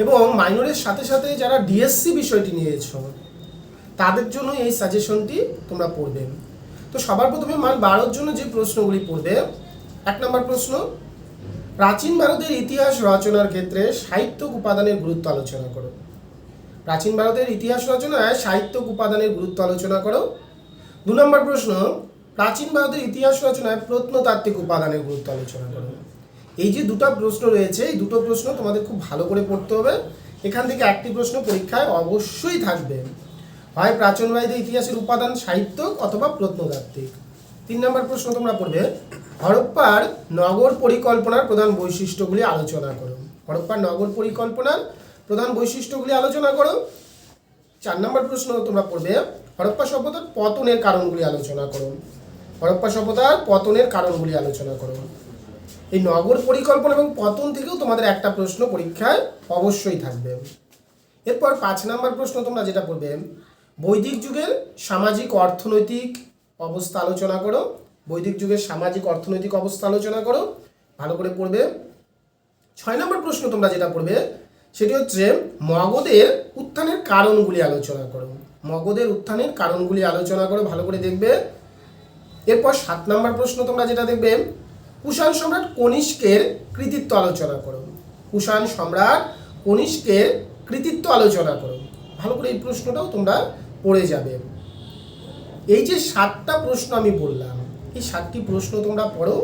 এবং মাইনরের সাথে সাথে যারা ডিএসসি বিষয়টি নিয়েছ তাদের জন্য এই সাজেশনটি তোমরা পড়বে। তো সবার প্রথমে মান 12 জন্য যে প্রশ্নগুলি পড়বে, 1 নম্বর প্রশ্ন, প্রাচীন ভারতের ইতিহাস রচনার ক্ষেত্রে সাহিত্যক উপাদানের গুরুত্ব আলোচনা করো। প্রাচীন ভারতের ইতিহাস রচনায় সাহিত্যক উপাদানের গুরুত্ব আলোচনা করো। 2 নম্বর প্রশ্ন, প্রাচীন ভারতের ইতিহাস রচনায় প্রত্নতাত্ত্বিক উপাদানের গুরুত্ব আলোচনা করো। এই যে দুটো প্রশ্ন রয়েছে, এই দুটো প্রশ্ন তোমাদের খুব ভালো করে পড়তে হবে। এখান থেকে একটি প্রশ্ন পরীক্ষায় অবশ্যই থাকবে, হয় প্রাচীন ভারতের ইতিহাসের উপাদান সাহিত্যক অথবা প্রত্নতাত্ত্বিক। 3 নম্বর প্রশ্ন তোমরা পড়বে, হরপ্পার নগর পরিকল্পনার প্রধান বৈশিষ্ট্যগুলি আলোচনা করো। হরপ্পার নগর পরিকল্পনার প্রধান বৈশিষ্ট্যগুলি আলোচনা করো। 4 নম্বর প্রশ্ন তোমরা পড়বে, হরপ্পা সভ্যতার পতনের কারণগুলি আলোচনা করো। হরপ্পা সভ্যতার পতনের কারণগুলি আলোচনা করো। এই নগর পরিকল্পনা এবং পতন থেকেও তোমাদের একটা প্রশ্ন পরীক্ষায় অবশ্যই থাকবে। এরপর 5 নম্বর প্রশ্ন তোমরা যেটা পড়বে, বৈদিক যুগের সামাজিক অর্থনৈতিক অবস্থা আলোচনা করো। বৈদিক যুগের সামাজিক অর্থনৈতিক অবস্থা আলোচনা করো, ভালো করে পড়বে। 6 নম্বর প্রশ্ন তোমরা যেটা পড়বে সেটি হচ্ছে মগধের উত্থানের কারণগুলি আলোচনা করো। মগধের উত্থানের কারণগুলি আলোচনা করো, ভালো করে দেখবে। এরপর 7 নম্বর প্রশ্ন তোমরা যেটা দেখবে, কুষাণ সম্রাট কনিষ্কের কৃতিত্ব আলোচনা করো। কুষাণ সম্রাট কনিষ্কের কৃতিত্ব আলোচনা করো, ভালো করে এই প্রশ্নটাও তোমরা পড়ে যাবে। এই যে 7টা প্রশ্ন আমি বললাম, এই 7টি প্রশ্ন তোমরা পড়ো,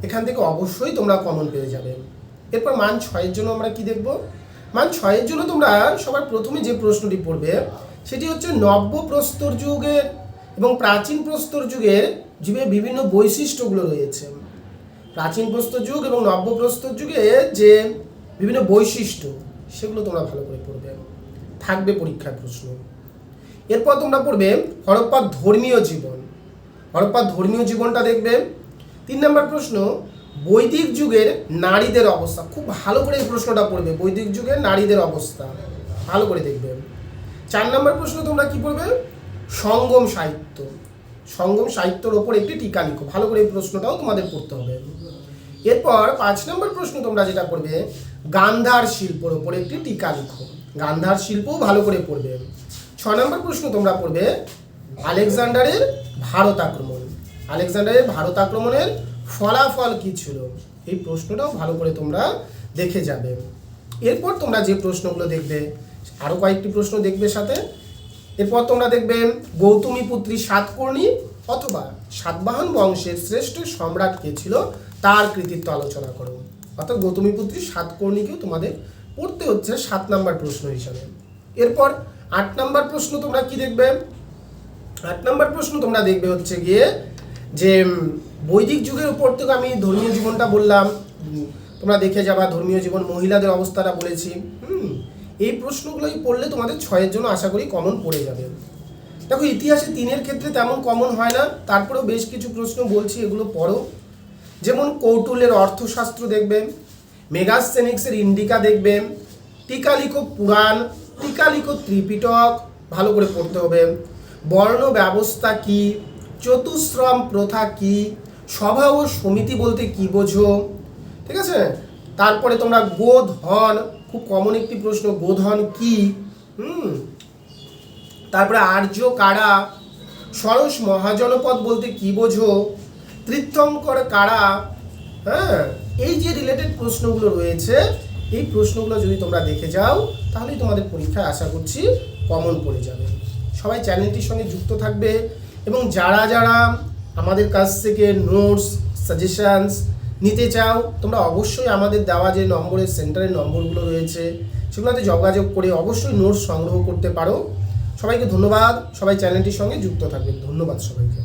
এখান থেকে অবশ্যই তোমরা কমন পেয়ে যাবে। এরপর মান 6-এর জন্য আমরা কি দেখব, মান 6-এর জন্য তোমরা সবার প্রথমে যে প্রশ্নটি পড়বে সেটি হচ্ছে নব্য প্রস্তর যুগের এবং প্রাচীন প্রস্তর যুগের যে বিভিন্ন বৈশিষ্ট্যগুলো রয়েছে। প্রাচীন প্রস্তর যুগ এবং নব্য প্রস্তর যুগে যে বিভিন্ন বৈশিষ্ট্য সেগুলো তোমরা ভালো করে পড়বে, থাকবে পরীক্ষার প্রশ্ন। এরপর তোমরা পড়বে হরপ্পার ধর্মীয় জীবন। হরপ্পার ধর্মীয় জীবনটা দেখবে। 3 নম্বর প্রশ্ন, বৈদিক যুগের নারীদের অবস্থা। খুব ভালো করে এই প্রশ্নটা পড়বে, বৈদিক যুগের নারীদের অবস্থা ভালো করে দেখবে। 4 নম্বর প্রশ্ন তোমরা কি পড়বে, সঙ্গম সাহিত্য। সঙ্গম সাহিত্যের ওপর একটি টিকা লিখো, ভালো করে এই প্রশ্নটাও তোমাদের পড়তে হবে। এরপর 5 নম্বর প্রশ্ন তোমরা যেটা পড়বে, গান্ধার শিল্পের ওপর একটি টিকা লিখো। গান্ধার শিল্পও ভালো করে পড়বে। 6 নম্বর প্রশ্ন তোমরা পড়বে, আলেকজান্ডারের ভারত আক্রমণ। আলেকজান্ডারের ভারত আক্রমণের ফলাফল কি ছিল, এই প্রশ্নটাও ভালো করে তোমরা দেখে যাবে। এরপর তোমরা যে প্রশ্নগুলো দেখবে, আরও কয়েকটি প্রশ্ন দেখবে সাথে। এরপর তোমরা দেখবে গৌতমী পুত্রী সাতকর্ণী অথবা সাতবাহন বংশের শ্রেষ্ঠ সম্রাট কে ছিল তার কৃতিত্ব আলোচনা করো। অর্থাৎ গৌতমী পুত্রী সাতকর্ণীকেও তোমাদের পড়তে হচ্ছে 7 নম্বর প্রশ্ন হিসাবে। এরপর 8 নম্বর প্রশ্ন তোমরা কি দেখবে, 8 নম্বর প্রশ্ন তোমরা দেখবে হচ্ছে গিয়ে যে বৈদিক যুগের উপর থেকে আমি ধর্মীয় জীবনটা বললাম, তোমরা দেখে যাবা ধর্মীয় জীবন, মহিলাদের অবস্থাটা বলেছি। এই প্রশ্নগুলোই পড়লে তোমাদের 6-এর জন্য আশা করি কমন পড়ে যাবে। দেখো ইতিহাসে 3-এর ক্ষেত্রে তেমন কমন হয় না, তারপরেও বেশ কিছু প্রশ্ন বলছি, এগুলো পড়ো। যেমন কৌটুল্যের অর্থশাস্ত্র দেখবে, মেগাসথেনিক্সের ইন্ডিকা দেখবে, টিকা লিখো পুরাণ, টিকা লিখো ত্রিপিটক, ভালো করে পড়তে হবে। বর্ণ ব্যবস্থা কি, চতুশ্রম প্রথা কি, সভা ও সমিতি বলতে কি বোঝো, ঠিক আছে। তারপরে তোমরা গোধন, খুব কমন একটি প্রশ্ন, গোধন কি। তারপরে আর্য কারা, সরস মহাজনপদ বলতে কি বোঝো, তীর্থঙ্কর কারা। হ্যাঁ, এই যে রিলেটেড প্রশ্নগুলো রয়েছে, এই প্রশ্নগুলো যদি তোমরা দেখে যাও তাহলেই তোমাদের পরীক্ষায় আশা করছি কমন পড়ে যাবে। সবাই চ্যানেলটির সঙ্গে যুক্ত থাকবে এবং যারা যারা আমাদের কাছ থেকে নোটস সাজেশনস নিতে চাও তোমরা অবশ্যই আমাদের দেওয়া যে নম্বরের সেন্টারের নম্বরগুলো রয়েছে সেগুলোতে যোগাযোগ করে অবশ্যই নোটস সংগ্রহ করতে পারো। সবাইকে ধন্যবাদ, সবাই চ্যানেলটির সঙ্গে যুক্ত থাকবেন। ধন্যবাদ সবাইকে।